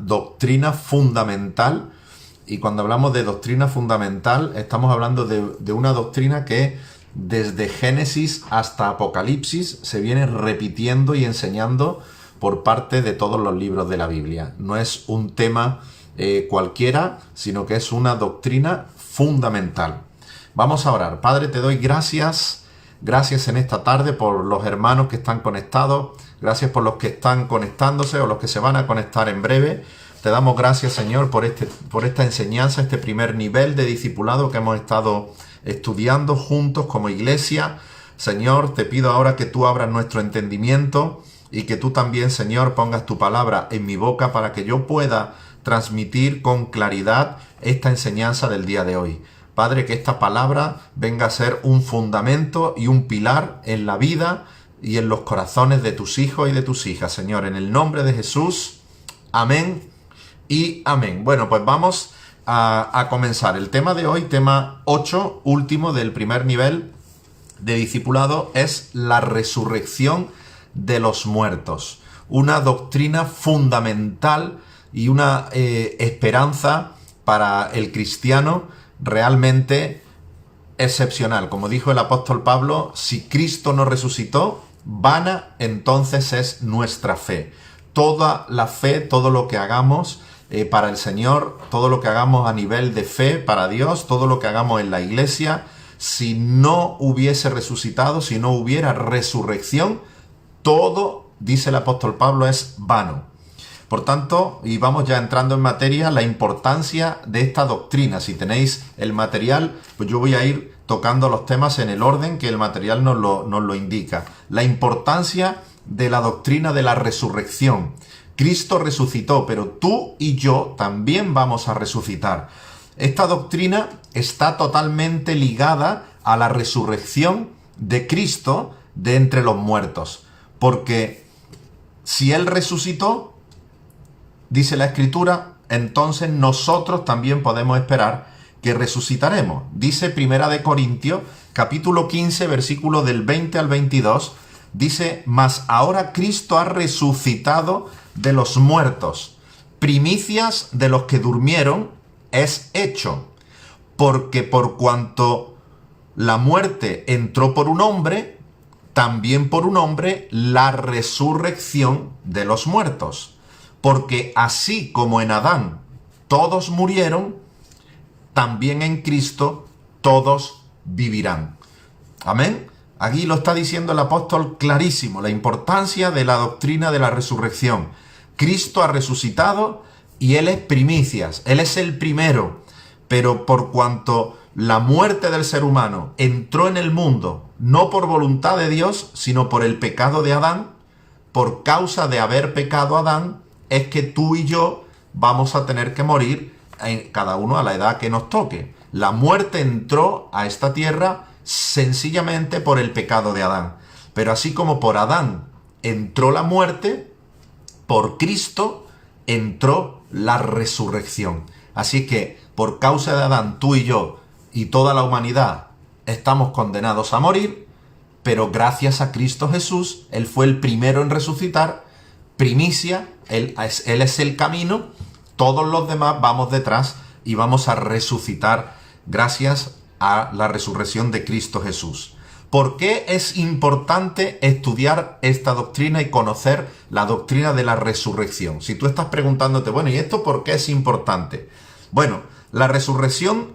doctrina fundamental. Y cuando hablamos de doctrina fundamental, estamos hablando de una doctrina que desde Génesis hasta Apocalipsis se viene repitiendo y enseñando por parte de todos los libros de la Biblia. No es un tema cualquiera, sino que es una doctrina fundamental. Vamos a orar. Padre, te doy gracias en esta tarde por los hermanos que están conectados. Gracias por los que están conectándose o los que se van a conectar en breve. Te damos gracias, Señor, por esta enseñanza, este primer nivel de discipulado que hemos estado estudiando juntos como iglesia. Señor, te pido ahora que tú abras nuestro entendimiento y que tú también, Señor, pongas tu palabra en mi boca para que yo pueda transmitir con claridad esta enseñanza del día de hoy. Padre, que esta palabra venga a ser un fundamento y un pilar en la vida y en los corazones de tus hijos y de tus hijas, Señor. En el nombre de Jesús, amén y amén. Bueno, pues vamos a comenzar. El tema de hoy, tema 8, último del primer nivel de discipulado, es la resurrección de los muertos. Una doctrina fundamental y una esperanza para el cristiano realmente excepcional. Como dijo el apóstol Pablo, si Cristo no resucitó, vana entonces es nuestra fe. Toda la fe, todo lo que hagamos para el Señor, todo lo que hagamos a nivel de fe para Dios, todo lo que hagamos en la iglesia, si no hubiese resucitado, si no hubiera resurrección, todo, dice el apóstol Pablo, es vano. Por tanto, y vamos ya entrando en materia, la importancia de esta doctrina. Si tenéis el material, pues yo voy a ir tocando los temas en el orden que el material nos lo indica. La importancia de la doctrina de la resurrección. Cristo resucitó, pero tú y yo también vamos a resucitar. Esta doctrina está totalmente ligada a la resurrección de Cristo de entre los muertos. Porque si Él resucitó, dice la Escritura, entonces nosotros también podemos esperar que resucitaremos. Dice Primera de Corintios, capítulo 15, versículo del 20 al 22, dice, mas ahora Cristo ha resucitado de los muertos, primicias de los que durmieron es hecho, porque por cuanto la muerte entró por un hombre, también por un hombre la resurrección de los muertos. Porque así como en Adán todos murieron, también en Cristo todos vivirán. Amén. Aquí lo está diciendo el apóstol clarísimo, la importancia de la doctrina de la resurrección. Cristo ha resucitado y Él es primicias, Él es el primero. Pero por cuanto la muerte del ser humano entró en el mundo, no por voluntad de Dios, sino por el pecado de Adán, por causa de haber pecado Adán, es que tú y yo vamos a tener que morir cada uno a la edad que nos toque. La muerte entró a esta tierra sencillamente por el pecado de Adán. Pero así como por Adán entró la muerte, por Cristo entró la resurrección. Así que por causa de Adán, tú y yo y toda la humanidad estamos condenados a morir, pero gracias a Cristo Jesús, Él fue el primero en resucitar, primicia, Él es el camino, todos los demás vamos detrás y vamos a resucitar gracias a la resurrección de Cristo Jesús. ¿Por qué es importante estudiar esta doctrina y conocer la doctrina de la resurrección? Si tú estás preguntándote, bueno, ¿y esto por qué es importante? Bueno, la resurrección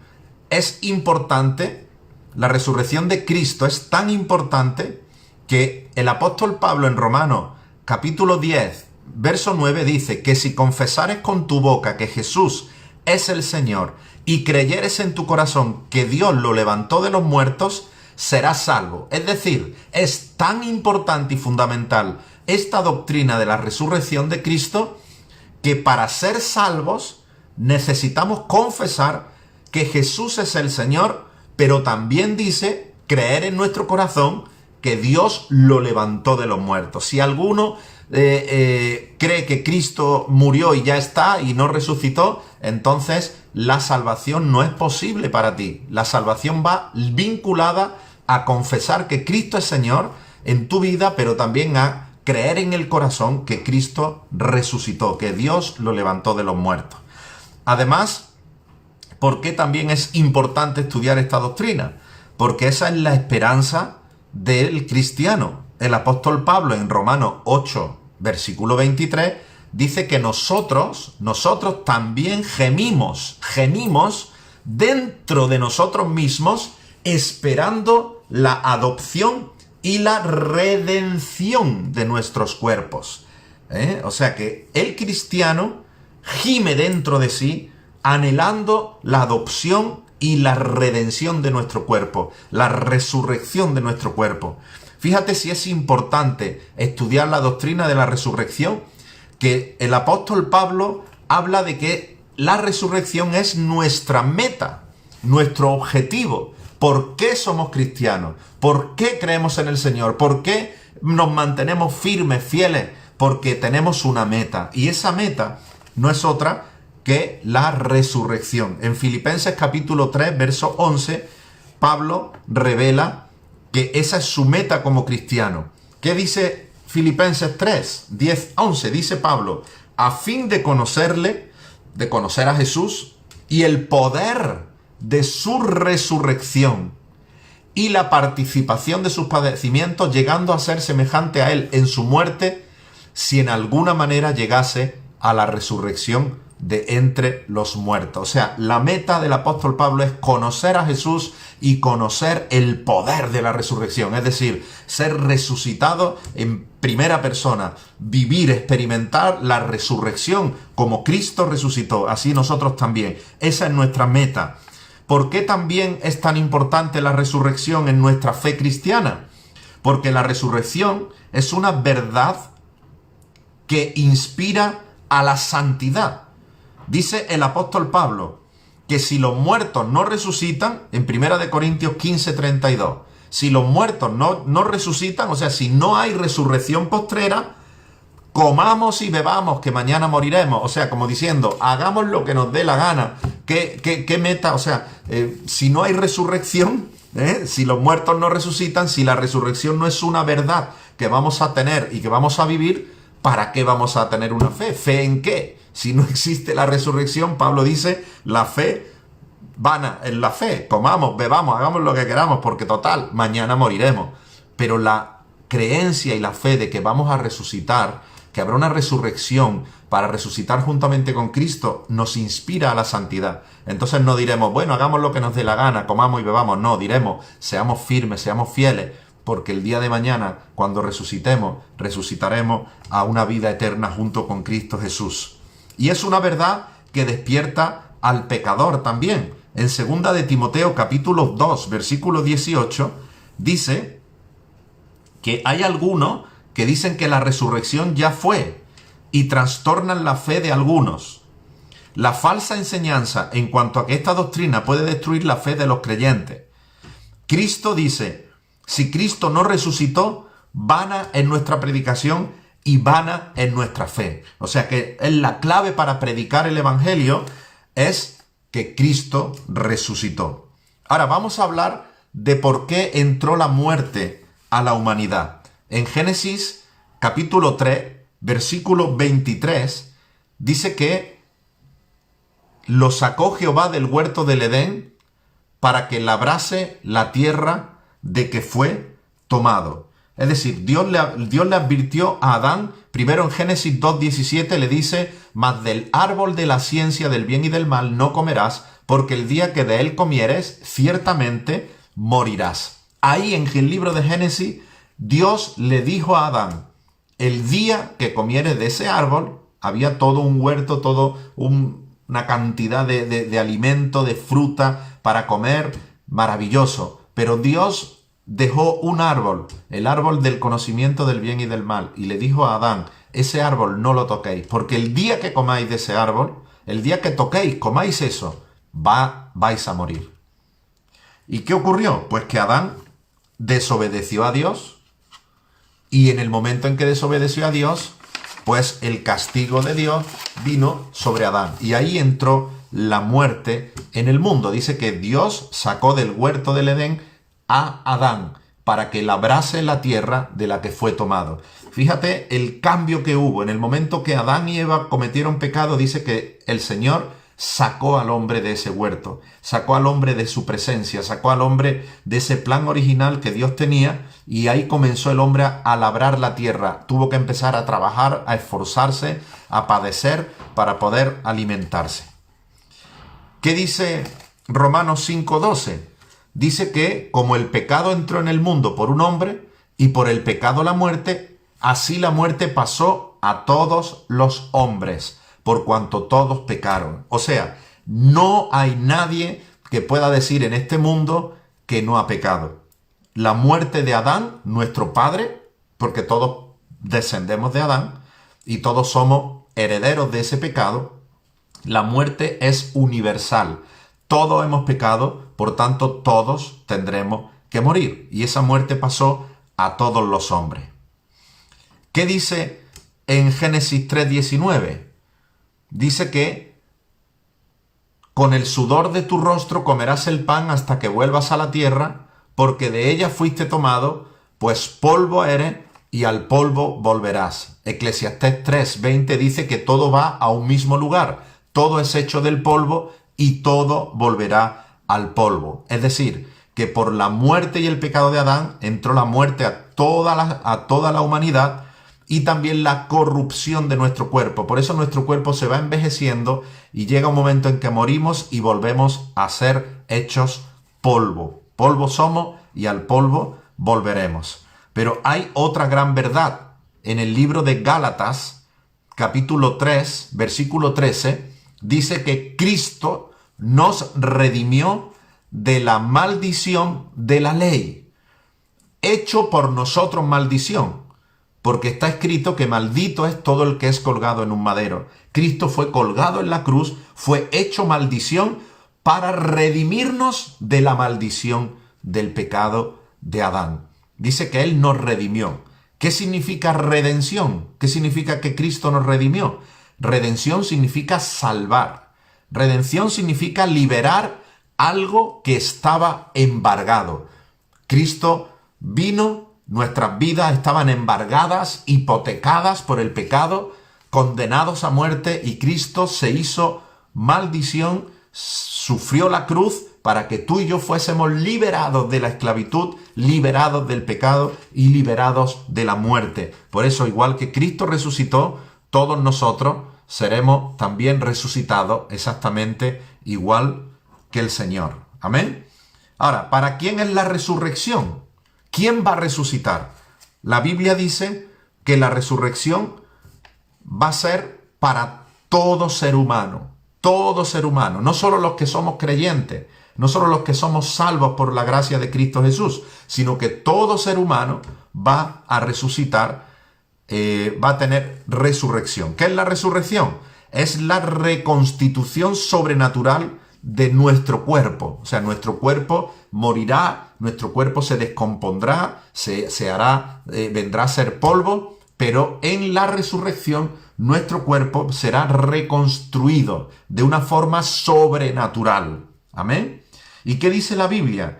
es importante, la resurrección de Cristo es tan importante que el apóstol Pablo en Romanos capítulo 10, verso 9 dice que si confesares con tu boca que Jesús es el Señor y creyeres en tu corazón que Dios lo levantó de los muertos, serás salvo. Es decir, es tan importante y fundamental esta doctrina de la resurrección de Cristo que para ser salvos necesitamos confesar que Jesús es el Señor, pero también dice creer en nuestro corazón que Dios lo levantó de los muertos. Si alguno cree que Cristo murió y ya está y no resucitó, entonces la salvación no es posible para ti. La salvación va vinculada a confesar que Cristo es Señor en tu vida, pero también a creer en el corazón que Cristo resucitó, que Dios lo levantó de los muertos. Además, ¿por qué también es importante estudiar esta doctrina? Porque esa es la esperanza del cristiano. El apóstol Pablo en Romanos 8, versículo 23, dice que nosotros también gemimos dentro de nosotros mismos, esperando la adopción y la redención de nuestros cuerpos. O sea que el cristiano gime dentro de sí, anhelando la adopción y la redención de nuestro cuerpo, la resurrección de nuestro cuerpo. Fíjate si es importante estudiar la doctrina de la resurrección, que el apóstol Pablo habla de que la resurrección es nuestra meta, nuestro objetivo. ¿Por qué somos cristianos? ¿Por qué creemos en el Señor? ¿Por qué nos mantenemos firmes, fieles? Porque tenemos una meta, y esa meta no es otra que la resurrección. En Filipenses capítulo 3, verso 11, Pablo revela que esa es su meta como cristiano. ¿Qué dice Filipenses 3, 10, 11? Dice Pablo: a fin de conocerle, de conocer a Jesús y el poder de su resurrección y la participación de sus padecimientos, llegando a ser semejante a él en su muerte, si en alguna manera llegase a la resurrección de entre los muertos. O sea, la meta del apóstol Pablo es conocer a Jesús y conocer el poder de la resurrección, es decir, ser resucitado en primera persona, vivir, experimentar la resurrección como Cristo resucitó, así nosotros también. Esa es nuestra meta. ¿Por qué también es tan importante la resurrección en nuestra fe cristiana? Porque la resurrección es una verdad que inspira a la santidad. Dice el apóstol Pablo que si los muertos no resucitan, en 1 Corintios 15, 32, si los muertos no resucitan, o sea, si no hay resurrección postrera, comamos y bebamos, que mañana moriremos. O sea, como diciendo, hagamos lo que nos dé la gana. ¿Qué meta? O sea, si no hay resurrección, si los muertos no resucitan, si la resurrección no es una verdad que vamos a tener y que vamos a vivir, ¿para qué vamos a tener una fe? ¿Fe en qué? Si no existe la resurrección, Pablo dice, la fe vana en la fe. Comamos, bebamos, hagamos lo que queramos, porque total, mañana moriremos. Pero la creencia y la fe de que vamos a resucitar, que habrá una resurrección para resucitar juntamente con Cristo, nos inspira a la santidad. Entonces no diremos, bueno, hagamos lo que nos dé la gana, comamos y bebamos. No, diremos, seamos firmes, seamos fieles, porque el día de mañana, cuando resucitemos, resucitaremos a una vida eterna junto con Cristo Jesús. Y es una verdad que despierta al pecador también. En 2 de Timoteo capítulo 2, versículo 18, dice que hay algunos que dicen que la resurrección ya fue y trastornan la fe de algunos. La falsa enseñanza en cuanto a que esta doctrina puede destruir la fe de los creyentes. Cristo dice, si Cristo no resucitó, vana es nuestra predicación y vana es nuestra fe. O sea que la clave para predicar el evangelio es que Cristo resucitó. Ahora vamos a hablar de por qué entró la muerte a la humanidad. En Génesis capítulo 3, versículo 23, dice que lo sacó Jehová del huerto del Edén para que labrase la tierra de que fue tomado. Es decir, Dios le advirtió a Adán, primero en Génesis 2:17 le dice, mas del árbol de la ciencia del bien y del mal no comerás, porque el día que de él comieres, ciertamente morirás. Ahí en el libro de Génesis, Dios le dijo a Adán, el día que comieres de ese árbol, había todo un huerto, una cantidad de alimento, de fruta para comer, maravilloso. Pero Dios dejó un árbol, el árbol del conocimiento del bien y del mal, y le dijo a Adán, ese árbol no lo toquéis, porque el día que comáis de ese árbol, el día que toquéis, comáis eso, vais a morir. ¿Y qué ocurrió? Pues que Adán desobedeció a Dios, y en el momento en que desobedeció a Dios, pues el castigo de Dios vino sobre Adán, y ahí entró la muerte en el mundo. Dice que Dios sacó del huerto del Edén a Adán, para que labrase la tierra de la que fue tomado. Fíjate el cambio que hubo. En el momento que Adán y Eva cometieron pecado, dice que el Señor sacó al hombre de ese huerto, sacó al hombre de su presencia, sacó al hombre de ese plan original que Dios tenía, y ahí comenzó el hombre a labrar la tierra. Tuvo que empezar a trabajar, a esforzarse, a padecer para poder alimentarse. ¿Qué dice Romanos 5:12? Dice que como el pecado entró en el mundo por un hombre y por el pecado la muerte, así la muerte pasó a todos los hombres, por cuanto todos pecaron. O sea, no hay nadie que pueda decir en este mundo que no ha pecado. La muerte de Adán, nuestro padre, porque todos descendemos de Adán y todos somos herederos de ese pecado, la muerte es universal. Todos hemos pecado, por tanto todos tendremos que morir. Y esa muerte pasó a todos los hombres. ¿Qué dice en Génesis 3:19? Dice que con el sudor de tu rostro comerás el pan hasta que vuelvas a la tierra, porque de ella fuiste tomado, pues polvo eres y al polvo volverás. Eclesiastés 3:20 dice que todo va a un mismo lugar. Todo es hecho del polvo y todo volverá al polvo. Es decir, que por la muerte y el pecado de Adán entró la muerte a toda la humanidad y también la corrupción de nuestro cuerpo. Por eso nuestro cuerpo se va envejeciendo y llega un momento en que morimos y volvemos a ser hechos polvo. Polvo somos y al polvo volveremos. Pero hay otra gran verdad. En el libro de Gálatas, capítulo 3, versículo 13, dice que Cristo nos redimió de la maldición de la ley, hecho por nosotros maldición, porque está escrito que maldito es todo el que es colgado en un madero. Cristo fue colgado en la cruz, fue hecho maldición para redimirnos de la maldición del pecado de Adán. Dice que Él nos redimió. ¿Qué significa redención? ¿Qué significa que Cristo nos redimió? Redención significa salvar. Redención significa liberar algo que estaba embargado. Cristo vino, nuestras vidas estaban embargadas, hipotecadas por el pecado, condenados a muerte, y Cristo se hizo maldición, sufrió la cruz para que tú y yo fuésemos liberados de la esclavitud, liberados del pecado y liberados de la muerte. Por eso, igual que Cristo resucitó, todos nosotros seremos también resucitados exactamente igual que el Señor. Amén. Ahora, ¿para quién es la resurrección? ¿Quién va a resucitar? La Biblia dice que la resurrección va a ser para todo ser humano, no solo los que somos creyentes, no solo los que somos salvos por la gracia de Cristo Jesús, sino que todo ser humano va a resucitar, va a tener resurrección. ¿Qué es la resurrección? Es la reconstitución sobrenatural de nuestro cuerpo. O sea, nuestro cuerpo morirá, nuestro cuerpo se descompondrá, se hará, vendrá a ser polvo, pero en la resurrección nuestro cuerpo será reconstruido de una forma sobrenatural. Amén. ¿Y qué dice la Biblia?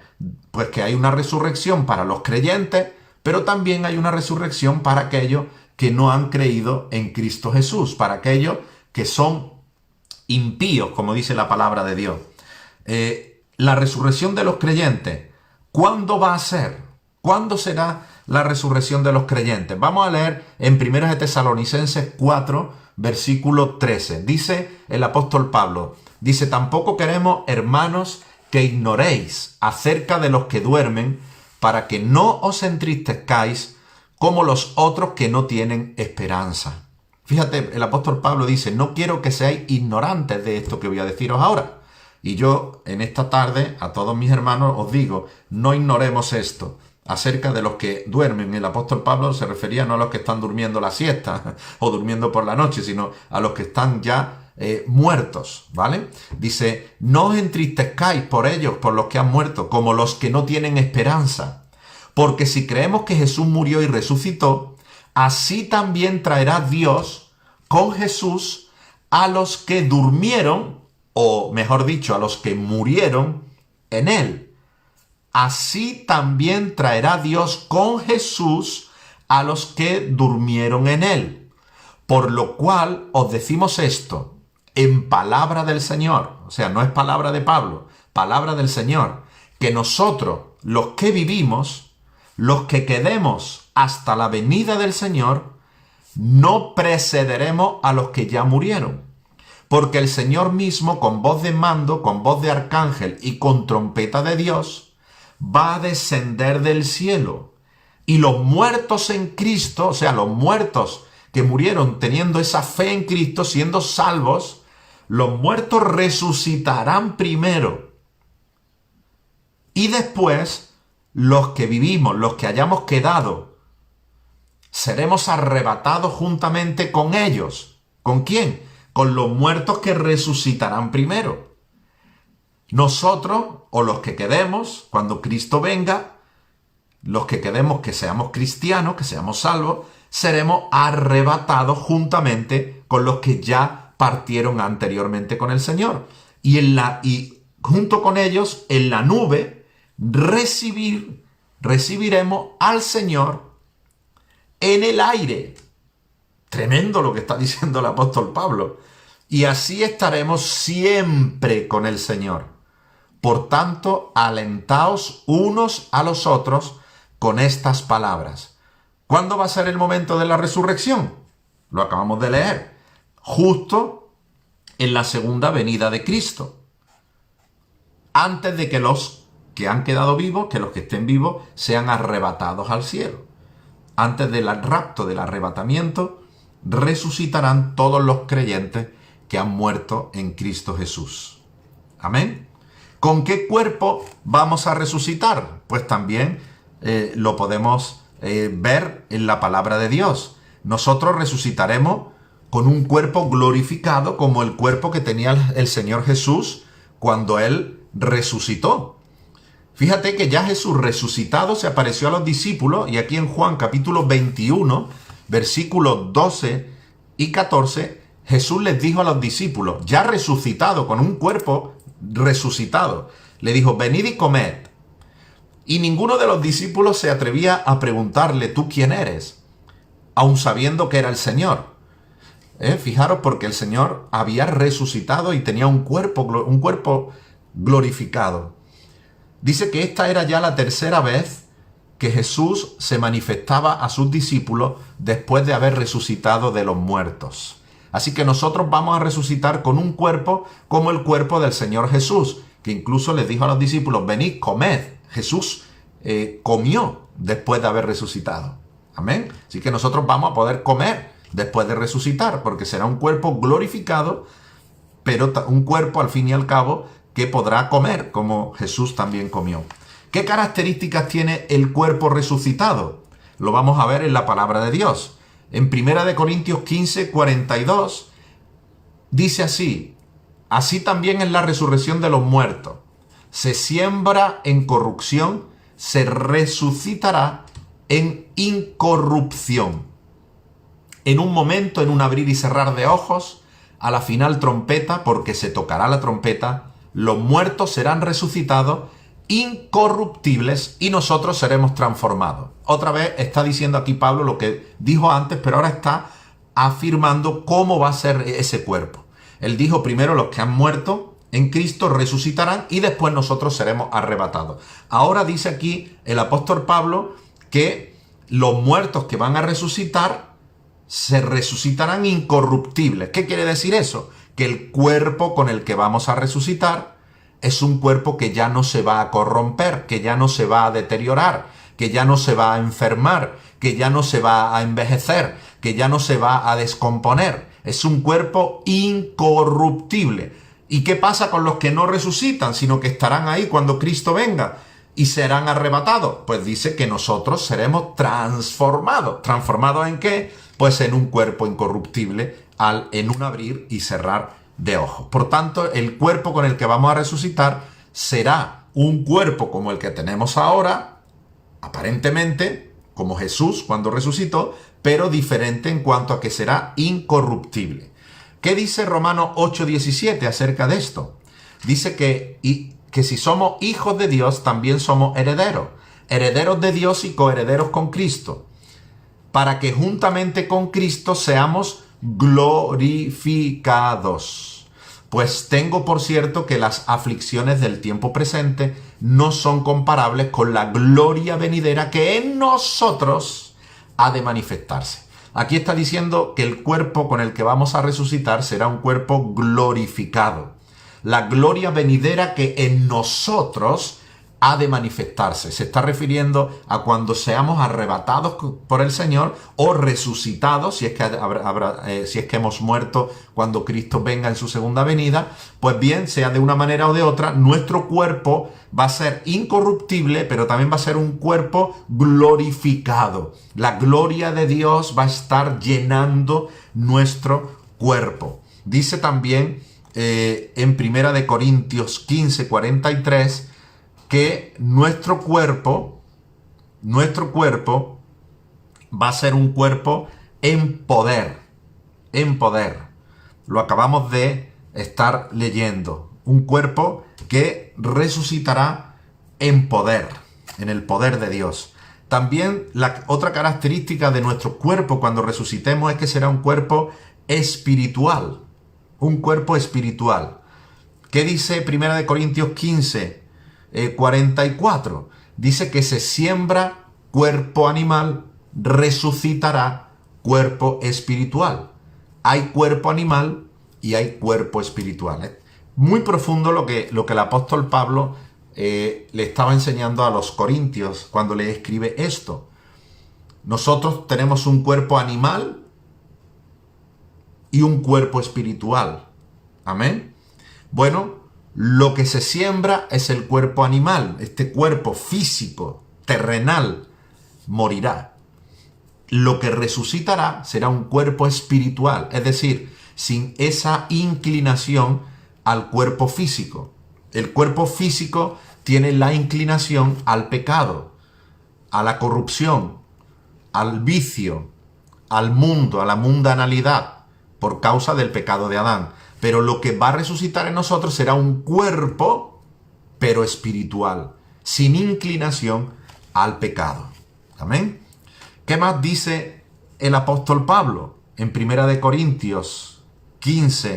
Pues que hay una resurrección para los creyentes, pero también hay una resurrección para aquellos que no han creído en Cristo Jesús, para aquellos que son impíos, como dice la palabra de Dios. La resurrección de los creyentes, ¿cuándo va a ser? ¿Cuándo será la resurrección de los creyentes? Vamos a leer en 1 de Tesalonicenses 4, versículo 13. Dice el apóstol Pablo, dice, tampoco queremos, hermanos, que ignoréis acerca de los que duermen, para que no os entristezcáis como los otros que no tienen esperanza. Fíjate, el apóstol Pablo dice, no quiero que seáis ignorantes de esto que voy a deciros ahora. Y yo, en esta tarde, a todos mis hermanos os digo, no ignoremos esto. Acerca de los que duermen, el apóstol Pablo se refería no a los que están durmiendo la siesta o durmiendo por la noche, sino a los que están ya muertos, ¿vale? Dice, no os entristezcáis por ellos, por los que han muerto, como los que no tienen esperanza. Porque si creemos que Jesús murió y resucitó, así también traerá Dios con Jesús a los que durmieron, o mejor dicho, a los que murieron en él. así también traerá Dios con Jesús a los que durmieron en él. Por lo cual os decimos esto en palabra del Señor, o sea, no es palabra de Pablo, palabra del Señor, que nosotros, los que vivimos, los que quedemos hasta la venida del Señor, no precederemos a los que ya murieron. Porque el Señor mismo, con voz de mando, con voz de arcángel y con trompeta de Dios, va a descender del cielo. Y los muertos en Cristo, o sea, los muertos que murieron teniendo esa fe en Cristo, siendo salvos, los muertos resucitarán primero. Y después, los que vivimos, los que hayamos quedado, seremos arrebatados juntamente con ellos. ¿Con quién? Con los muertos que resucitarán primero. Nosotros, o los que quedemos, cuando Cristo venga, los que quedemos, que seamos cristianos, que seamos salvos, seremos arrebatados juntamente con los que ya partieron anteriormente con el Señor. Y junto con ellos, en la nube, recibiremos al Señor en el aire. Tremendo lo que está diciendo el apóstol Pablo. Y así estaremos siempre con el Señor. Por tanto, alentaos unos a los otros con estas palabras. ¿Cuándo va a ser el momento de la resurrección? Lo acabamos de leer. Justo en la segunda venida de Cristo. Antes de que los que han quedado vivos, que los que estén vivos, sean arrebatados al cielo. Antes del rapto, del arrebatamiento, resucitarán todos los creyentes que han muerto en Cristo Jesús. Amén. ¿Con qué cuerpo vamos a resucitar? Pues también lo podemos ver en la palabra de Dios. Nosotros resucitaremos con un cuerpo glorificado como el cuerpo que tenía el Señor Jesús cuando Él resucitó. Fíjate que ya Jesús resucitado se apareció a los discípulos, y aquí en Juan capítulo 21, versículos 12 y 14, Jesús les dijo a los discípulos, ya resucitado, con un cuerpo resucitado, le dijo, venid y comed. Y ninguno de los discípulos se atrevía a preguntarle, ¿tú quién eres? Aun sabiendo que era el Señor. Fijaros, porque el Señor había resucitado y tenía un cuerpo glorificado. Dice que esta era ya la tercera vez que Jesús se manifestaba a sus discípulos después de haber resucitado de los muertos. Así que nosotros vamos a resucitar con un cuerpo como el cuerpo del Señor Jesús, que incluso les dijo a los discípulos, venid, comed. Jesús comió después de haber resucitado. Amén. Así que nosotros vamos a poder comer después de resucitar, porque será un cuerpo glorificado, pero un cuerpo al fin y al cabo que podrá comer como Jesús también comió. ¿Qué características tiene el cuerpo resucitado? Lo vamos a ver en la palabra de Dios. En 1 Corintios 15, 42 dice así, así también es la resurrección de los muertos. Se siembra en corrupción, se resucitará en incorrupción. En un momento, en un abrir y cerrar de ojos, a la final trompeta, porque se tocará la trompeta, los muertos serán resucitados incorruptibles y nosotros seremos transformados. Otra vez está diciendo aquí Pablo lo que dijo antes, pero ahora está afirmando cómo va a ser ese cuerpo. Él dijo primero los que han muerto en Cristo resucitarán y después nosotros seremos arrebatados. Ahora dice aquí el apóstol Pablo que los muertos que van a resucitar se resucitarán incorruptibles. ¿Qué quiere decir eso? Que el cuerpo con el que vamos a resucitar es un cuerpo que ya no se va a corromper, que ya no se va a deteriorar, que ya no se va a enfermar, que ya no se va a envejecer, que ya no se va a descomponer. Es un cuerpo incorruptible. ¿Y qué pasa con los que no resucitan, sino que estarán ahí cuando Cristo venga y serán arrebatados? Pues dice que nosotros seremos transformados. ¿Transformados en qué? Pues en un cuerpo incorruptible en un abrir y cerrar de ojos. Por tanto, el cuerpo con el que vamos a resucitar será un cuerpo como el que tenemos ahora, aparentemente, como Jesús cuando resucitó, pero diferente en cuanto a que será incorruptible. ¿Qué dice Romanos 8:17 acerca de esto? Dice que que si somos hijos de Dios, también somos herederos. Herederos de Dios y coherederos con Cristo, para que juntamente con Cristo seamos glorificados. Pues tengo por cierto que las aflicciones del tiempo presente no son comparables con la gloria venidera que en nosotros ha de manifestarse. Aquí está diciendo que el cuerpo con el que vamos a resucitar será un cuerpo glorificado. La gloria venidera que en nosotros ha de manifestarse. Se está refiriendo a cuando seamos arrebatados por el Señor o resucitados, si es que hemos muerto cuando Cristo venga en su segunda venida. Pues bien, sea de una manera o de otra, nuestro cuerpo va a ser incorruptible, pero también va a ser un cuerpo glorificado. La gloria de Dios va a estar llenando nuestro cuerpo. Dice también en 1 Corintios 15, 43, que nuestro cuerpo va a ser un cuerpo en poder. Lo acabamos de estar leyendo. Un cuerpo que resucitará en poder, en el poder de Dios. También la otra característica de nuestro cuerpo cuando resucitemos es que será un cuerpo espiritual. Un cuerpo espiritual. ¿Qué dice 1 Corintios 15? 44, dice que se siembra cuerpo animal, resucitará cuerpo espiritual. Hay cuerpo animal y hay cuerpo espiritual. Muy profundo lo que el apóstol Pablo le estaba enseñando a los corintios cuando le escribe esto. Nosotros tenemos un cuerpo animal y un cuerpo espiritual. Amén. Bueno, lo que se siembra es el cuerpo animal. Este cuerpo físico, terrenal, morirá. Lo que resucitará será un cuerpo espiritual, es decir, sin esa inclinación al cuerpo físico. El cuerpo físico tiene la inclinación al pecado, a la corrupción, al vicio, al mundo, a la mundanalidad, por causa del pecado de Adán. Pero lo que va a resucitar en nosotros será un cuerpo, pero espiritual, sin inclinación al pecado. Amén. ¿Qué más dice el apóstol Pablo? En 2 Corintios 5,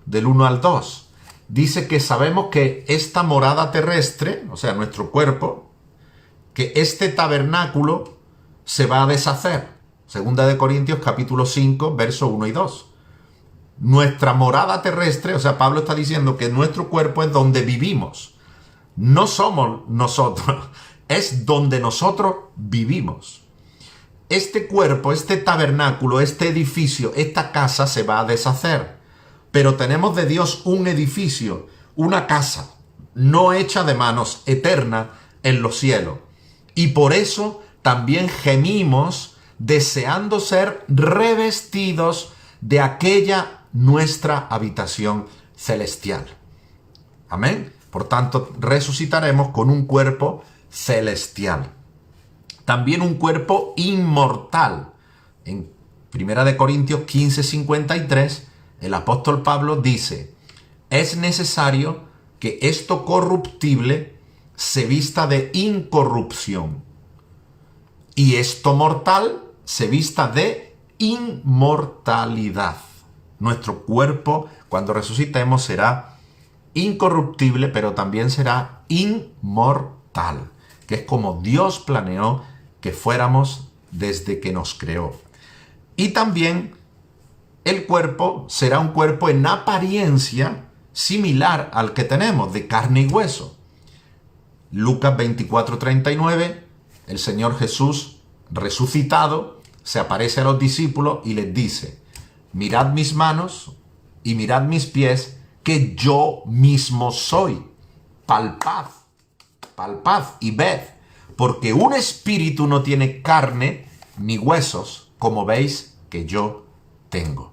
del 1 al 2. Dice que sabemos que esta morada terrestre, o sea, nuestro cuerpo, que este tabernáculo se va a deshacer. 2 Corintios capítulo 5, versos 1 y 2. Nuestra morada terrestre, o sea, Pablo está diciendo que nuestro cuerpo es donde vivimos. No somos nosotros, es donde nosotros vivimos. Este cuerpo, este tabernáculo, este edificio, esta casa se va a deshacer. Pero tenemos de Dios un edificio, una casa, no hecha de manos, eterna en los cielos. Y por eso también gemimos deseando ser revestidos de aquella nuestra habitación celestial. Amén. Por tanto, resucitaremos con un cuerpo celestial. También un cuerpo inmortal. En 1 Corintios 15, 53, el apóstol Pablo dice: es necesario que esto corruptible se vista de incorrupción y esto mortal se vista de inmortalidad. Nuestro cuerpo, cuando resucitemos, será incorruptible, pero también será inmortal, que es como Dios planeó que fuéramos desde que nos creó. Y también el cuerpo será un cuerpo en apariencia similar al que tenemos, de carne y hueso. Lucas 24:39, el Señor Jesús resucitado se aparece a los discípulos y les dice: mirad mis manos y mirad mis pies, que yo mismo soy. Palpad y ved, porque un espíritu no tiene carne ni huesos, como veis que yo tengo.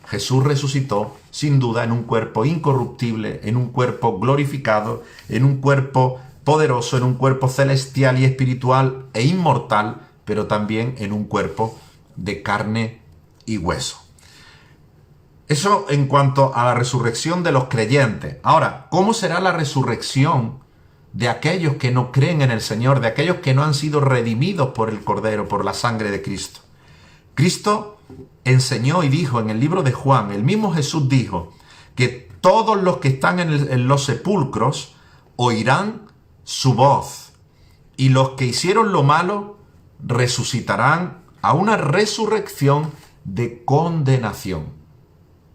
Jesús resucitó sin duda en un cuerpo incorruptible, en un cuerpo glorificado, en un cuerpo poderoso, en un cuerpo celestial y espiritual e inmortal, pero también en un cuerpo de carne y hueso. Eso en cuanto a la resurrección de los creyentes. Ahora, ¿cómo será la resurrección de aquellos que no creen en el Señor, de aquellos que no han sido redimidos por el Cordero, por la sangre de Cristo? Cristo enseñó y dijo en el libro de Juan, el mismo Jesús dijo, que todos los que están en los sepulcros oirán su voz, y los que hicieron lo malo resucitarán a una resurrección de condenación.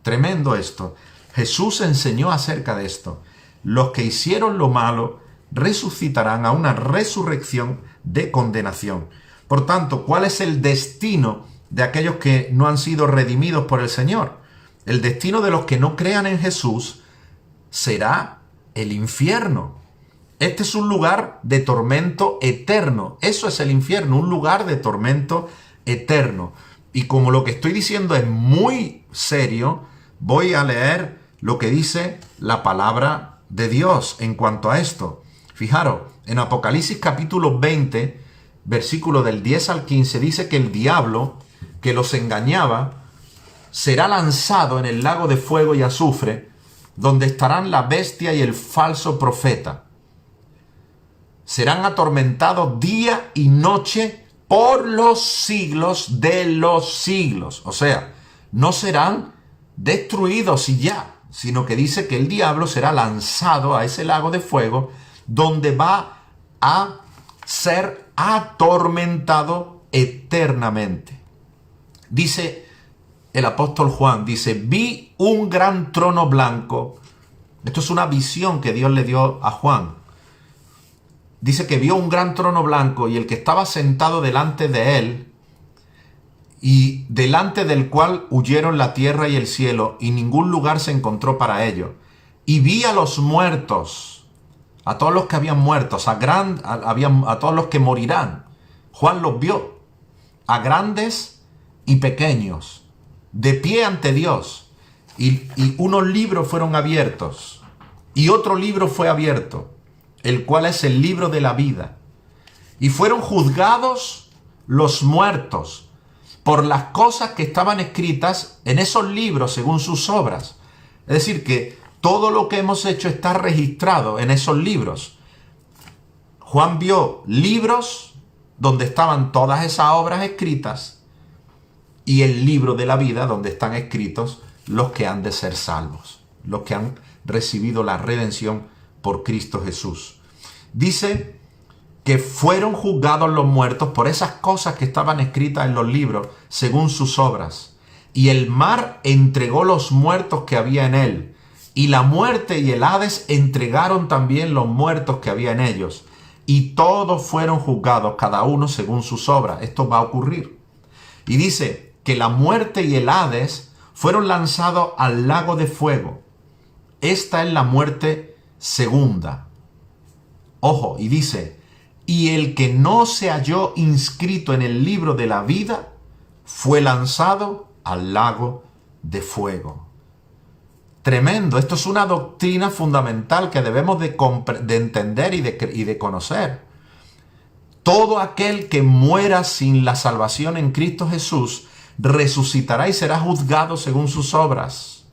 Tremendo esto. Jesús enseñó acerca de esto. Los que hicieron lo malo resucitarán a una resurrección de condenación. Por tanto, ¿cuál es el destino de aquellos que no han sido redimidos por el Señor? El destino de los que no crean en Jesús será el infierno. Este es un lugar de tormento eterno. Eso es el infierno, un lugar de tormento eterno. Y como lo que estoy diciendo es muy serio, voy a leer lo que dice la palabra de Dios en cuanto a esto. Fijaros, en Apocalipsis capítulo 20, versículo del 10 al 15, dice que el diablo que los engañaba será lanzado en el lago de fuego y azufre, donde estarán la bestia y el falso profeta. Serán atormentados día y noche por los siglos de los siglos. O sea, no serán destruidos y ya, sino que dice que el diablo será lanzado a ese lago de fuego, donde va a ser atormentado eternamente. Dice el apóstol Juan, dice, vi un gran trono blanco. Esto es una visión que Dios le dio a Juan. Dice que vio un gran trono blanco y el que estaba sentado delante de él, y delante del cual huyeron la tierra y el cielo, y ningún lugar se encontró para ellos. Y vi a los muertos, a todos los que habían muerto, a todos los que morirán. Juan los vio, a grandes y pequeños, de pie ante Dios. Y unos libros fueron abiertos, y otro libro fue abierto, el cual es el libro de la vida. Y fueron juzgados los muertos por las cosas que estaban escritas en esos libros según sus obras. Es decir, que todo lo que hemos hecho está registrado en esos libros. Juan vio libros donde estaban todas esas obras escritas y el libro de la vida donde están escritos los que han de ser salvos, los que han recibido la redención por Cristo Jesús. Dice que fueron juzgados los muertos por esas cosas que estaban escritas en los libros según sus obras. Y el mar entregó los muertos que había en él. Y la muerte y el Hades entregaron también los muertos que había en ellos. Y todos fueron juzgados, cada uno según sus obras. Esto va a ocurrir. Y dice que la muerte y el Hades fueron lanzados al lago de fuego. Esta es la muerte segunda. Ojo, y dice, y el que no se halló inscrito en el libro de la vida fue lanzado al lago de fuego. Tremendo, esto es una doctrina fundamental que debemos de entender y de conocer. Todo aquel que muera sin la salvación en Cristo Jesús resucitará y será juzgado según sus obras.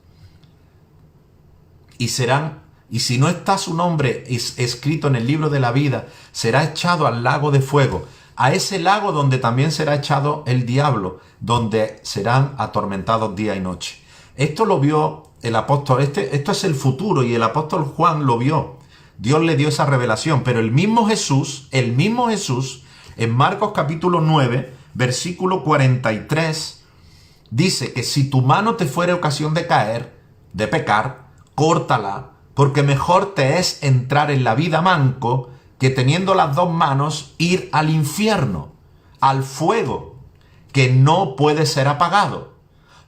Y si no está su nombre escrito en el libro de la vida, será echado al lago de fuego, a ese lago donde también será echado el diablo, donde serán atormentados día y noche. Esto lo vio el apóstol, esto es el futuro, y el apóstol Juan lo vio. Dios le dio esa revelación, pero el mismo Jesús, en Marcos capítulo 9, versículo 43, dice que si tu mano te fuere ocasión de caer, de pecar, córtala, porque mejor te es entrar en la vida manco que teniendo las dos manos ir al infierno, al fuego, que no puede ser apagado,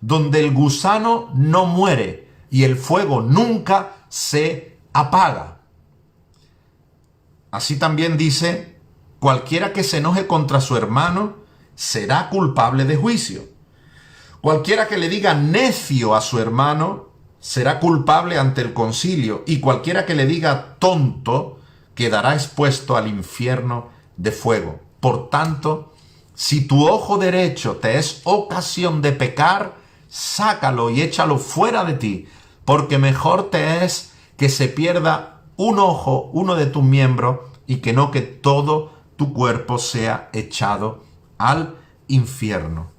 donde el gusano no muere y el fuego nunca se apaga. Así también dice, cualquiera que se enoje contra su hermano será culpable de juicio. Cualquiera que le diga necio a su hermano será culpable ante el concilio, y cualquiera que le diga tonto quedará expuesto al infierno de fuego. Por tanto, si tu ojo derecho te es ocasión de pecar, sácalo y échalo fuera de ti, porque mejor te es que se pierda un ojo, uno de tus miembros, y que no que todo tu cuerpo sea echado al infierno.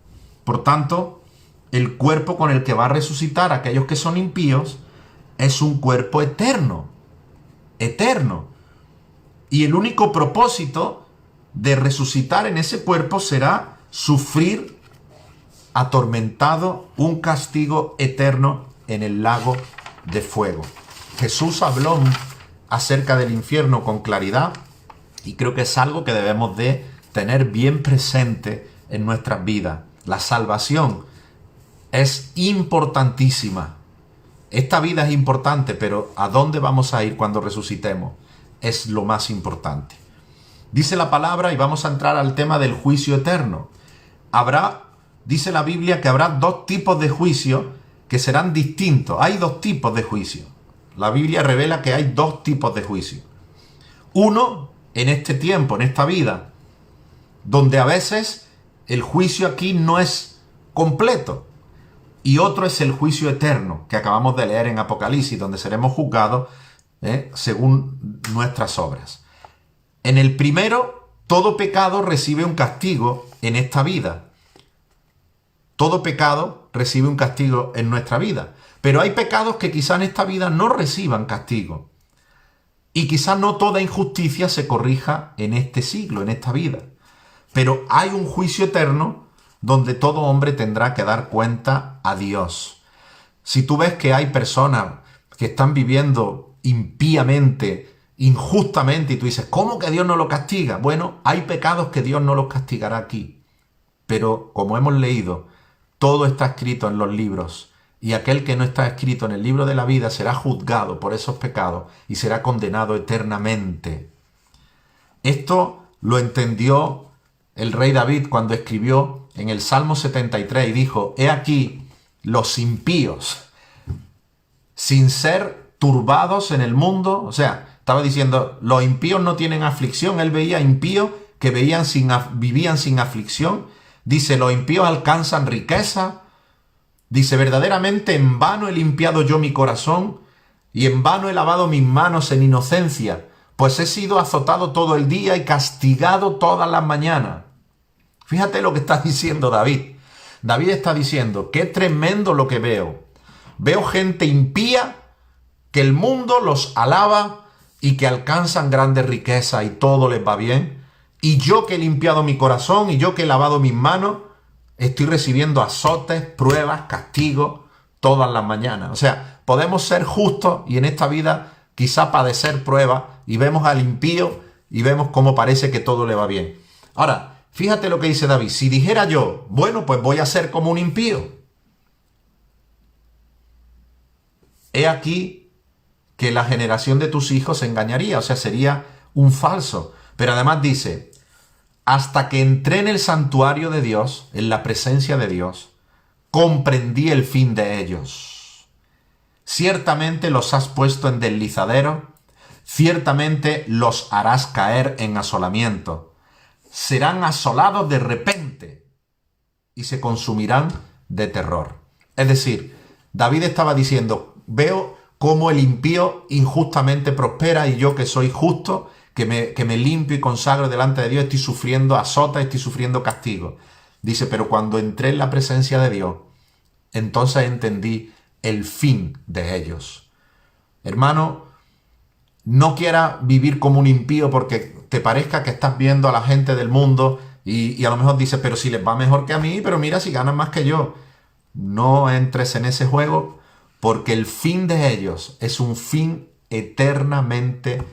Por tanto, el cuerpo con el que va a resucitar a aquellos que son impíos es un cuerpo eterno, eterno. Y el único propósito de resucitar en ese cuerpo será sufrir atormentado un castigo eterno en el lago de fuego. Jesús habló acerca del infierno con claridad y creo que es algo que debemos de tener bien presente en nuestras vidas. La salvación es importantísima. Esta vida es importante, pero ¿a dónde vamos a ir cuando resucitemos? Es lo más importante. Dice la palabra, y vamos a entrar al tema del juicio eterno. Dice la Biblia que habrá dos tipos de juicio que serán distintos. Hay dos tipos de juicio. La Biblia revela que hay dos tipos de juicio. Uno, en este tiempo, en esta vida, donde a veces el juicio aquí no es completo. Y otro es el juicio eterno, que acabamos de leer en Apocalipsis, donde seremos juzgados según nuestras obras. En el primero, todo pecado recibe un castigo en esta vida. Todo pecado recibe un castigo en nuestra vida. Pero hay pecados que quizá en esta vida no reciban castigo. Y quizá no toda injusticia se corrija en este siglo, en esta vida. Pero hay un juicio eterno donde todo hombre tendrá que dar cuenta a Dios. Si tú ves que hay personas que están viviendo impíamente, injustamente, y tú dices, ¿cómo que Dios no lo castiga? Bueno, hay pecados que Dios no los castigará aquí. Pero como hemos leído, todo está escrito en los libros. Y aquel que no está escrito en el libro de la vida será juzgado por esos pecados y será condenado eternamente. Esto lo entendió el rey David cuando escribió en el Salmo 73 y dijo, he aquí los impíos, sin ser turbados en el mundo. O sea, estaba diciendo, los impíos no tienen aflicción. Él veía impíos que vivían sin aflicción. Dice, los impíos alcanzan riqueza. Dice, verdaderamente en vano he limpiado yo mi corazón y en vano he lavado mis manos en inocencia, pues he sido azotado todo el día y castigado todas las mañanas. Fíjate lo que está diciendo David. David está diciendo, qué tremendo lo que veo. Veo gente impía que el mundo los alaba y que alcanzan grandes riquezas y todo les va bien. Y yo que he limpiado mi corazón y yo que he lavado mis manos, estoy recibiendo azotes, pruebas, castigos todas las mañanas. O sea, podemos ser justos y en esta vida quizá padecer pruebas y vemos al impío y vemos cómo parece que todo le va bien. Ahora, fíjate lo que dice David. Si dijera yo, bueno, pues voy a ser como un impío. He aquí que la generación de tus hijos se engañaría, o sea, sería un falso. Pero además dice, hasta que entré en el santuario de Dios, en la presencia de Dios, comprendí el fin de ellos. Ciertamente los has puesto en deslizadero, ciertamente los harás caer en asolamiento. Serán asolados de repente y se consumirán de terror. Es decir, David estaba diciendo, veo cómo el impío injustamente prospera y yo que soy justo, que me limpio y consagro delante de Dios, estoy sufriendo azotes, estoy sufriendo castigo. Dice, pero cuando entré en la presencia de Dios, entonces entendí el fin de ellos. Hermano, no quieras vivir como un impío porque te parezca que estás viendo a la gente del mundo y a lo mejor dices, pero si les va mejor que a mí, pero mira si ganan más que yo. No entres en ese juego porque el fin de ellos es un fin eternamente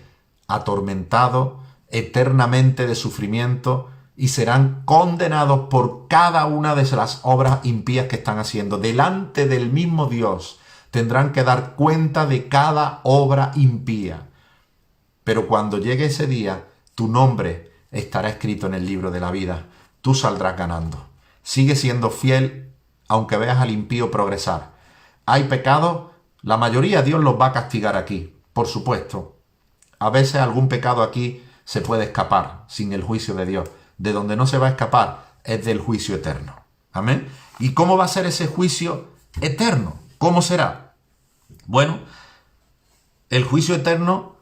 atormentado, eternamente de sufrimiento, y serán condenados por cada una de las obras impías que están haciendo. Delante del mismo Dios tendrán que dar cuenta de cada obra impía. Pero cuando llegue ese día, tu nombre estará escrito en el libro de la vida. Tú saldrás ganando. Sigue siendo fiel, aunque veas al impío progresar. Hay pecados, la mayoría Dios los va a castigar aquí, por supuesto. A veces algún pecado aquí se puede escapar sin el juicio de Dios. De donde no se va a escapar es del juicio eterno. Amén. ¿Y cómo va a ser ese juicio eterno? ¿Cómo será? Bueno, el juicio eterno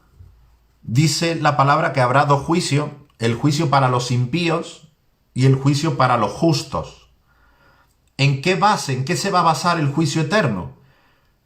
dice la palabra que habrá dos juicios, el juicio para los impíos y el juicio para los justos. ¿En qué base, en qué se va a basar el juicio eterno?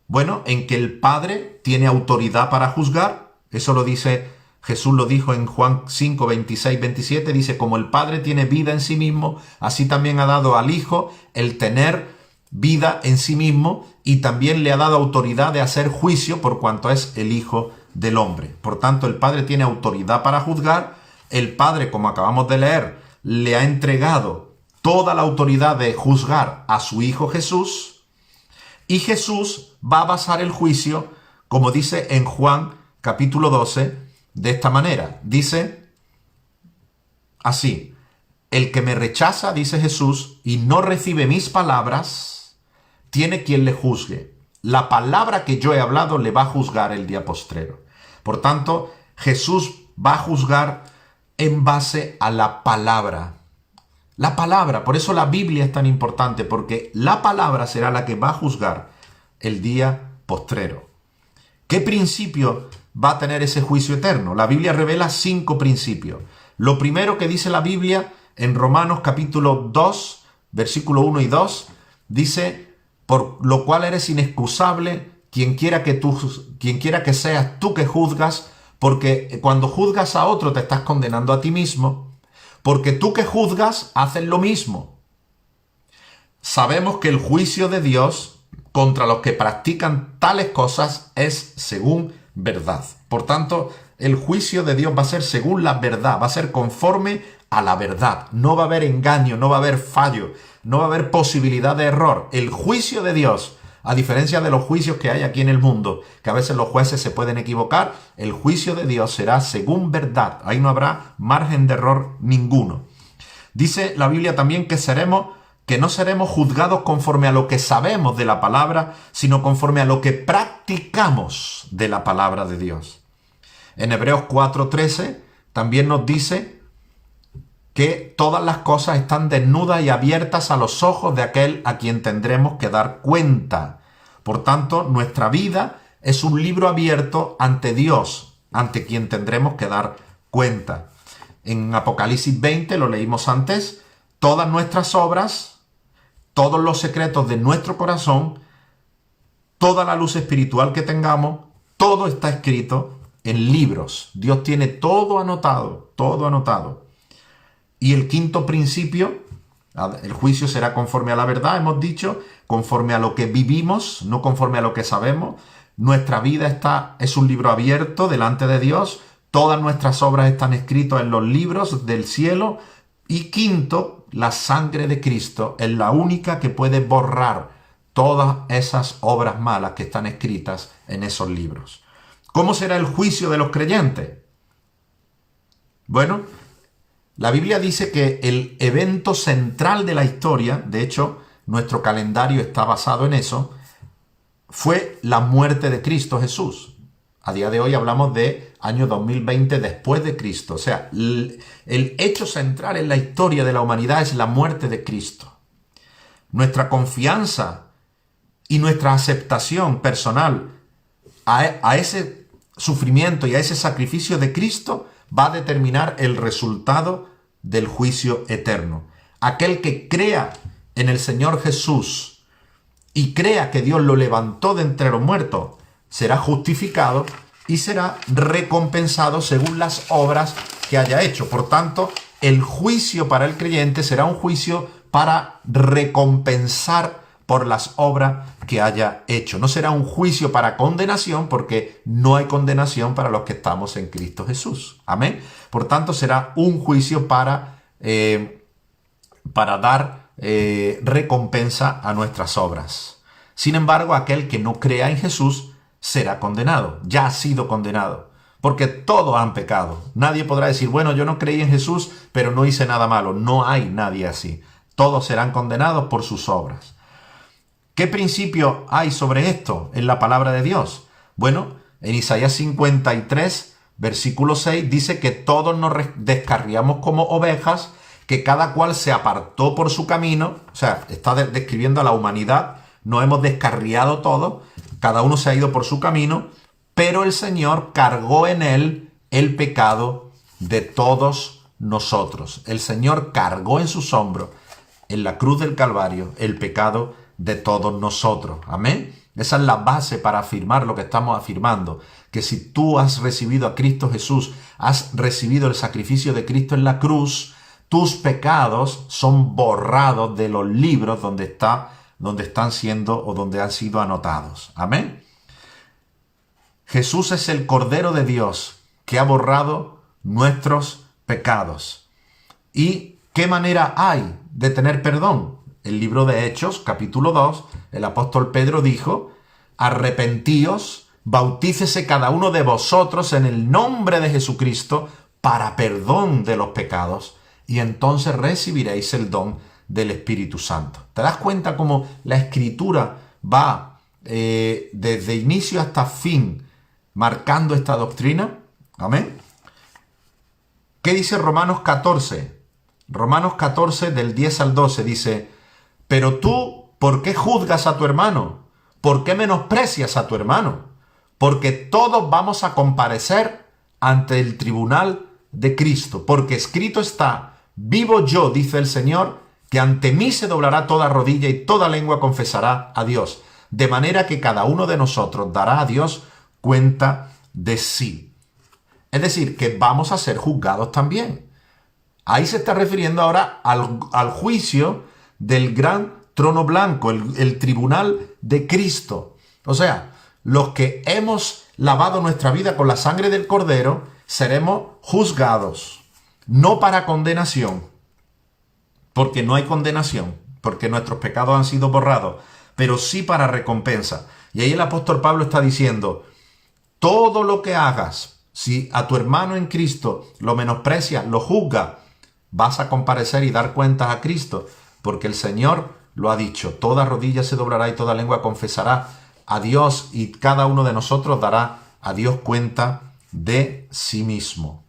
Bueno, en que el Padre tiene autoridad para juzgar. Eso lo dice, Jesús lo dijo en Juan 5, 26, 27. Dice, como el Padre tiene vida en sí mismo, así también ha dado al Hijo el tener vida en sí mismo, y también le ha dado autoridad de hacer juicio por cuanto es el Hijo del Hombre. Por tanto, el Padre tiene autoridad para juzgar. El Padre, como acabamos de leer, le ha entregado toda la autoridad de juzgar a su Hijo Jesús. Y Jesús va a basar el juicio, como dice en Juan capítulo 12, de esta manera. Dice así: el que me rechaza, dice Jesús, y no recibe mis palabras, tiene quien le juzgue. La palabra que yo he hablado le va a juzgar el día postrero. Por tanto, Jesús va a juzgar en base a la palabra. La palabra, por eso la Biblia es tan importante, porque la palabra será la que va a juzgar el día postrero. ¿Qué principio va a tener ese juicio eterno? La Biblia revela 5 principios. Lo primero que dice la Biblia en Romanos capítulo 2, versículo 1 y 2, dice, por lo cual eres inexcusable, quien quiera que seas tú que juzgas, porque cuando juzgas a otro te estás condenando a ti mismo, porque tú que juzgas haces lo mismo. Sabemos que el juicio de Dios contra los que practican tales cosas es según verdad. Por tanto, el juicio de Dios va a ser según la verdad, va a ser conforme a la verdad. No va a haber engaño, no va a haber fallo, no va a haber posibilidad de error. El juicio de Dios, a diferencia de los juicios que hay aquí en el mundo, que a veces los jueces se pueden equivocar, el juicio de Dios será según verdad. Ahí no habrá margen de error ninguno. Dice la Biblia también que no seremos juzgados conforme a lo que sabemos de la palabra, sino conforme a lo que practicamos de la palabra de Dios. En Hebreos 4:13 también nos dice que todas las cosas están desnudas y abiertas a los ojos de aquel a quien tendremos que dar cuenta. Por tanto, nuestra vida es un libro abierto ante Dios, ante quien tendremos que dar cuenta. En Apocalipsis 20, lo leímos antes, todas nuestras obras, todos los secretos de nuestro corazón, toda la luz espiritual que tengamos, todo está escrito en libros. Dios tiene todo anotado, todo anotado. Y el quinto principio, el juicio será conforme a la verdad, hemos dicho, conforme a lo que vivimos, no conforme a lo que sabemos. Nuestra vida es un libro abierto delante de Dios. Todas nuestras obras están escritas en los libros del cielo. Y quinto, la sangre de Cristo es la única que puede borrar todas esas obras malas que están escritas en esos libros. ¿Cómo será el juicio de los creyentes? Bueno, la Biblia dice que el evento central de la historia, de hecho, nuestro calendario está basado en eso, fue la muerte de Cristo Jesús. A día de hoy hablamos de año 2020 después de Cristo. O sea, el hecho central en la historia de la humanidad es la muerte de Cristo. Nuestra confianza y nuestra aceptación personal a ese sufrimiento y a ese sacrificio de Cristo va a determinar el resultado del juicio eterno. Aquel que crea en el Señor Jesús y crea que Dios lo levantó de entre los muertos, será justificado y será recompensado según las obras que haya hecho. Por tanto, el juicio para el creyente será un juicio para recompensar por las obras que haya hecho. No será un juicio para condenación, porque no hay condenación para los que estamos en Cristo Jesús. Amén. Por tanto, será un juicio para dar recompensa a nuestras obras. Sin embargo, aquel que no crea en Jesús será condenado. Ya ha sido condenado. Porque todos han pecado. Nadie podrá decir, bueno, yo no creí en Jesús, pero no hice nada malo. No hay nadie así. Todos serán condenados por sus obras. ¿Qué principio hay sobre esto en la palabra de Dios? Bueno, en Isaías 53, versículo 6, dice que todos nos descarriamos como ovejas, que cada cual se apartó por su camino, o sea, está describiendo a la humanidad, nos hemos descarriado todos, cada uno se ha ido por su camino, pero el Señor cargó en él el pecado de todos nosotros. El Señor cargó en sus hombros, en la cruz del Calvario, el pecado de todos nosotros. Amén. Esa es la base para afirmar lo que estamos afirmando, que si tú has recibido a Cristo Jesús, has recibido el sacrificio de Cristo en la cruz, tus pecados son borrados de los libros donde están siendo o donde han sido anotados. Amén. Jesús es el Cordero de Dios que ha borrado nuestros pecados. ¿Y qué manera hay de tener perdón? El libro de Hechos, capítulo 2, el apóstol Pedro dijo: arrepentíos, bautícese cada uno de vosotros en el nombre de Jesucristo para perdón de los pecados, y entonces recibiréis el don del Espíritu Santo. ¿Te das cuenta cómo la Escritura va desde inicio hasta fin marcando esta doctrina? Amén. ¿Qué dice Romanos 14? Romanos 14 del 10 al 12 dice: pero tú, ¿por qué juzgas a tu hermano? ¿Por qué menosprecias a tu hermano? Porque todos vamos a comparecer ante el tribunal de Cristo, porque escrito está: vivo yo, dice el Señor, que ante mí se doblará toda rodilla y toda lengua confesará a Dios, de manera que cada uno de nosotros dará a Dios cuenta de sí. Es decir, que vamos a ser juzgados también. Ahí se está refiriendo ahora al juicio del gran trono blanco, el tribunal de Cristo. O sea, los que hemos lavado nuestra vida con la sangre del Cordero, seremos juzgados, no para condenación, porque no hay condenación, porque nuestros pecados han sido borrados, pero sí para recompensa. Y ahí el apóstol Pablo está diciendo: todo lo que hagas, si a tu hermano en Cristo lo menosprecias, lo juzgas, vas a comparecer y dar cuentas a Cristo, porque el Señor lo ha dicho: toda rodilla se doblará y toda lengua confesará a Dios, y cada uno de nosotros dará a Dios cuenta de sí mismo.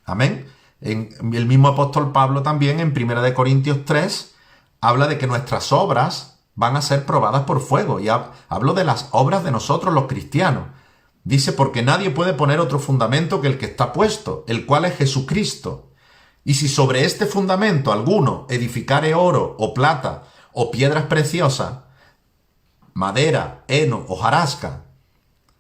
Amén. El mismo apóstol Pablo también en 1 Corintios 3 habla de que nuestras obras van a ser probadas por fuego, y hablo de las obras de nosotros los cristianos. Dice: porque nadie puede poner otro fundamento que el que está puesto, el cual es Jesucristo. Y si sobre este fundamento alguno edificare oro o plata o piedras preciosas, madera, heno, hojarasca,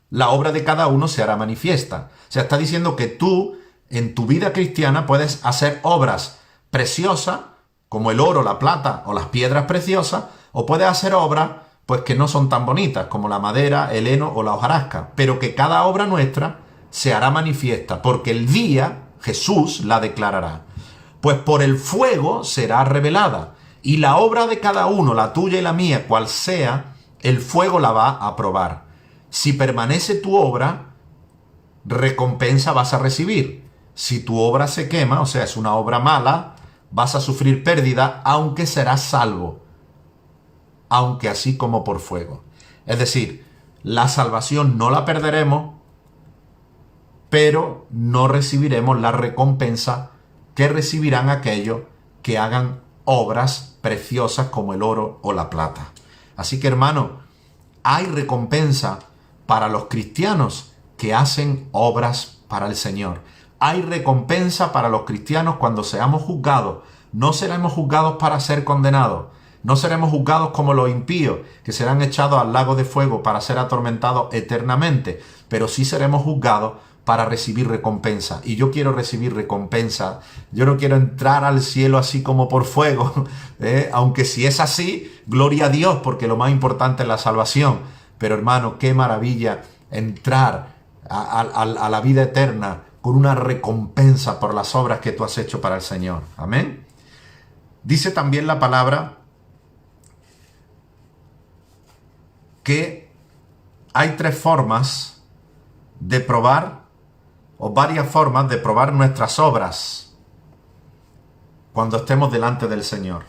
la obra de cada uno se hará manifiesta. O sea, está diciendo que tú en tu vida cristiana puedes hacer obras preciosas, como el oro, la plata o las piedras preciosas, o puedes hacer obras pues que no son tan bonitas, como la madera, el heno o la hojarasca, pero que cada obra nuestra se hará manifiesta, porque el día Jesús la declarará. Pues por el fuego será revelada, y la obra de cada uno, la tuya y la mía, cual sea, el fuego la va a probar. Si permanece tu obra, recompensa vas a recibir. Si tu obra se quema, o sea, es una obra mala, vas a sufrir pérdida, aunque serás salvo, aunque así como por fuego. Es decir, la salvación no la perderemos, pero no recibiremos la recompensa que recibirán aquellos que hagan obras preciosas como el oro o la plata. Así que, hermano, hay recompensa para los cristianos que hacen obras para el Señor. Hay recompensa para los cristianos cuando seamos juzgados. No seremos juzgados para ser condenados. No seremos juzgados como los impíos, que serán echados al lago de fuego para ser atormentados eternamente, pero sí seremos juzgados para recibir recompensa. Y yo quiero recibir recompensa. Yo no quiero entrar al cielo así como por fuego, aunque si es así, gloria a Dios, porque lo más importante es la salvación. Pero hermano, qué maravilla entrar a la vida eterna con una recompensa por las obras que tú has hecho para el Señor. Amén. Dice también la palabra que hay tres formas de probar, o varias formas de probar nuestras obras cuando estemos delante del Señor.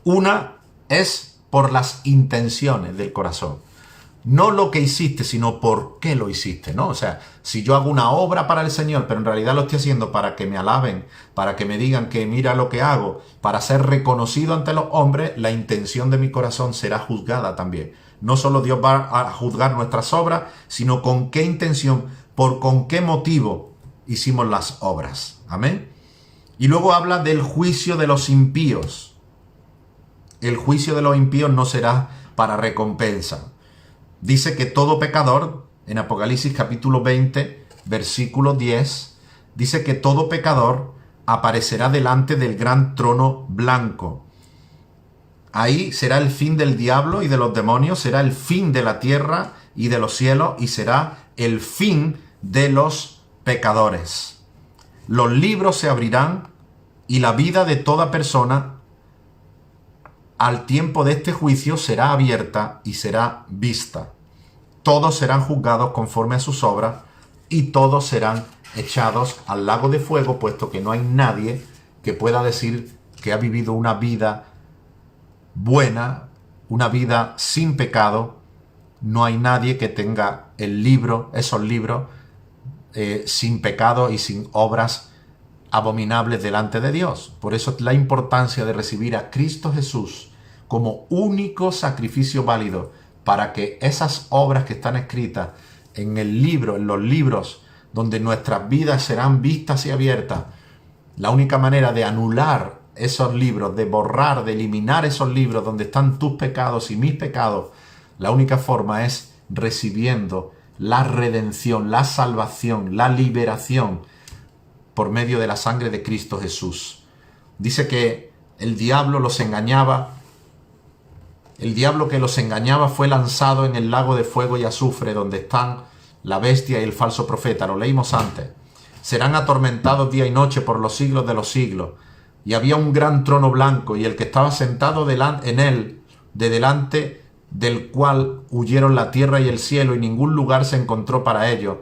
Una es por las intenciones del corazón. no lo que hiciste, sino por qué lo hiciste, ¿no? O sea, si yo hago una obra para el Señor, pero en realidad lo estoy haciendo para que me alaben, para que me digan que mira lo que hago, para ser reconocido ante los hombres, la intención de mi corazón será juzgada también. No solo Dios va a juzgar nuestras obras, sino con qué intención, con qué motivo hicimos las obras. Amén. Y luego habla del juicio de los impíos. El juicio de los impíos no será para recompensa. Dice que todo pecador, en Apocalipsis capítulo 20, versículo 10, dice que todo pecador aparecerá delante del gran trono blanco. Ahí será el fin del diablo y de los demonios, será el fin de la tierra y de los cielos, y será el fin de los pecadores. Los libros se abrirán y la vida de toda persona al tiempo de este juicio será abierta y será vista. Todos serán juzgados conforme a sus obras y todos serán echados al lago de fuego, puesto que no hay nadie que pueda decir que ha vivido una vida buena, una vida sin pecado. No hay nadie que tenga esos libros sin pecado y sin obras abominables delante de Dios. Por eso es la importancia de recibir a Cristo Jesús como único sacrificio válido, para que esas obras que están escritas en el libro, en los libros donde nuestras vidas serán vistas y abiertas, la única manera de anular esos libros, de borrar, de eliminar esos libros donde están tus pecados y mis pecados, la única forma es recibiendo la redención, la salvación, la liberación por medio de la sangre de Cristo Jesús. Dice que el diablo los engañaba. El diablo que los engañaba fue lanzado en el lago de fuego y azufre, donde están la bestia y el falso profeta. Lo leímos antes. Serán atormentados día y noche por los siglos de los siglos. Y había un gran trono blanco, y el que estaba sentado en él, de delante del cual huyeron la tierra y el cielo, y ningún lugar se encontró para ellos.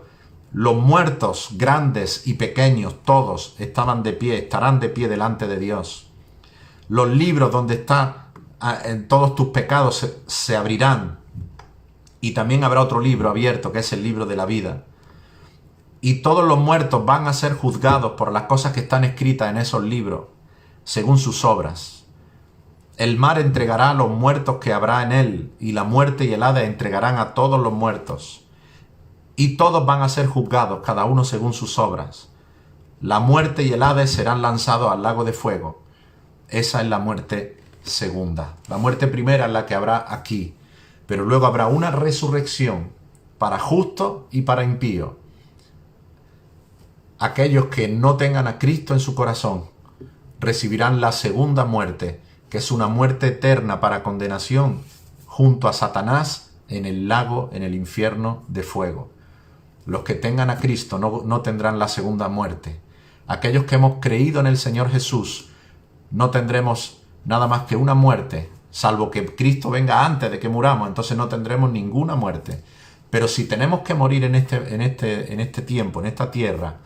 Los muertos, grandes y pequeños, todos estarán de pie delante de Dios. Los libros donde está en todos tus pecados se abrirán, y también habrá otro libro abierto, que es el libro de la vida. Y todos los muertos van a ser juzgados por las cosas que están escritas en esos libros, según sus obras. El mar entregará a los muertos que habrá en él, y la muerte y el Hades entregarán a todos los muertos. Y todos van a ser juzgados, cada uno según sus obras. La muerte y el Hades serán lanzados al lago de fuego. Esa es la muerte segunda. La muerte primera es la que habrá aquí, pero luego habrá una resurrección para justos y para impíos. Aquellos que no tengan a Cristo en su corazón recibirán la segunda muerte, que es una muerte eterna para condenación junto a Satanás en el lago, en el infierno de fuego. Los que tengan a Cristo no tendrán la segunda muerte. Aquellos que hemos creído en el Señor Jesús no tendremos nada más que una muerte, salvo que Cristo venga antes de que muramos, entonces no tendremos ninguna muerte. Pero si tenemos que morir en este tiempo, en esta tierra,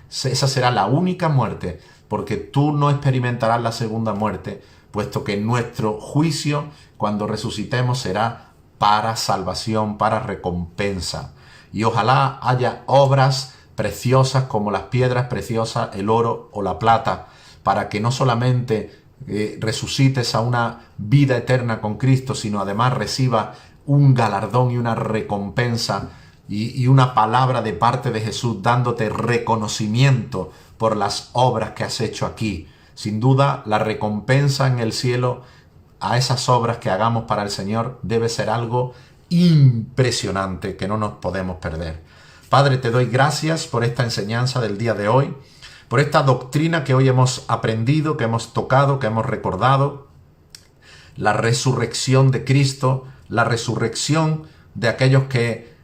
esa será la única muerte, porque tú no experimentarás la segunda muerte, puesto que nuestro juicio, cuando resucitemos, será para salvación, para recompensa. Y ojalá haya obras preciosas como las piedras preciosas, el oro o la plata, para que no solamente resucites a una vida eterna con Cristo, sino además reciba un galardón y una recompensa y una palabra de parte de Jesús dándote reconocimiento por las obras que has hecho aquí. Sin duda, la recompensa en el cielo a esas obras que hagamos para el Señor debe ser algo impresionante que no nos podemos perder. Padre, te doy gracias por esta enseñanza del día de hoy, por esta doctrina que hoy hemos aprendido, que hemos tocado, que hemos recordado, la resurrección de Cristo, la resurrección de aquellos que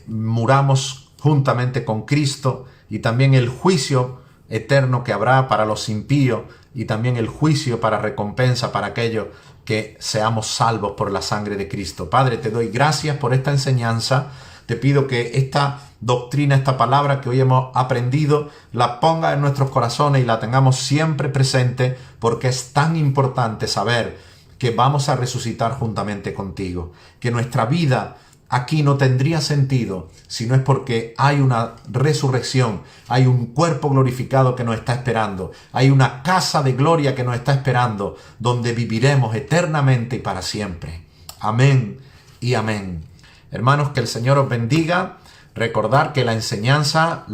muramos juntamente con Cristo, y también el juicio eterno que habrá para los impíos, y también el juicio para recompensa para aquellos que seamos salvos por la sangre de Cristo. Padre, te doy gracias por esta enseñanza. Te pido que esta doctrina, esta palabra que hoy hemos aprendido, la ponga en nuestros corazones y la tengamos siempre presente, porque es tan importante saber que vamos a resucitar juntamente contigo, que nuestra vida aquí no tendría sentido si no es porque hay una resurrección, hay un cuerpo glorificado que nos está esperando, hay una casa de gloria que nos está esperando, donde viviremos eternamente y para siempre. Amén y amén. Hermanos, que el Señor os bendiga. Recordar que la enseñanza,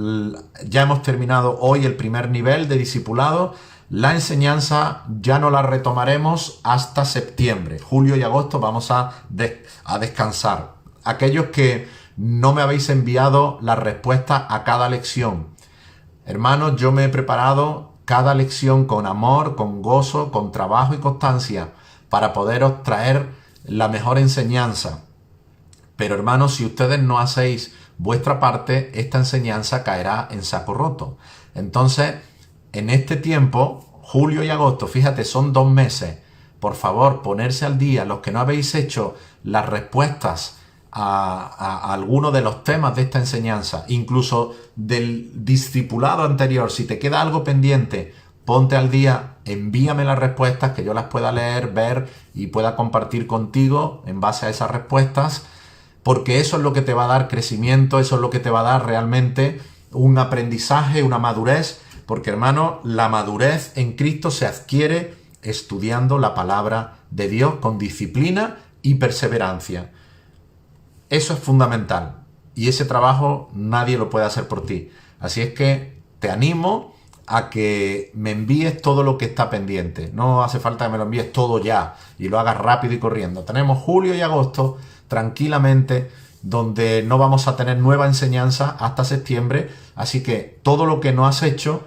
ya hemos terminado hoy el primer nivel de discipulado. La enseñanza ya no la retomaremos hasta septiembre. Julio y agosto vamos a descansar. Aquellos que no me habéis enviado la respuesta a cada lección. Hermanos, yo me he preparado cada lección con amor, con gozo, con trabajo y constancia para poderos traer la mejor enseñanza. Pero hermanos, si ustedes no hacéis vuestra parte, esta enseñanza caerá en saco roto. Entonces, en este tiempo, julio y agosto, fíjate, son 2 meses. Por favor, ponerse al día. Los que no habéis hecho las respuestas a alguno de los temas de esta enseñanza, incluso del discipulado anterior, si te queda algo pendiente, ponte al día, envíame las respuestas, que yo las pueda leer, ver y pueda compartir contigo en base a esas respuestas, porque eso es lo que te va a dar crecimiento, eso es lo que te va a dar realmente un aprendizaje, una madurez, porque hermano, la madurez en Cristo se adquiere estudiando la palabra de Dios con disciplina y perseverancia. Eso es fundamental y ese trabajo nadie lo puede hacer por ti. Así es que te animo a que me envíes todo lo que está pendiente. No hace falta que me lo envíes todo ya y lo hagas rápido y corriendo. Tenemos julio y agosto tranquilamente, donde no vamos a tener nueva enseñanza hasta septiembre. Así que todo lo que no has hecho,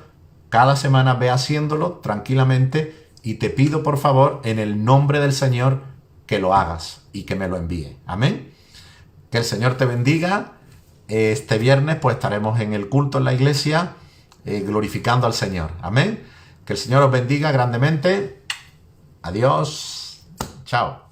cada semana ve haciéndolo tranquilamente y te pido por favor en el nombre del Señor que lo hagas y que me lo envíe. Amén. Que el Señor te bendiga. Este viernes pues estaremos en el culto en la iglesia glorificando al Señor. Amén. Que el Señor os bendiga grandemente. Adiós. Chao.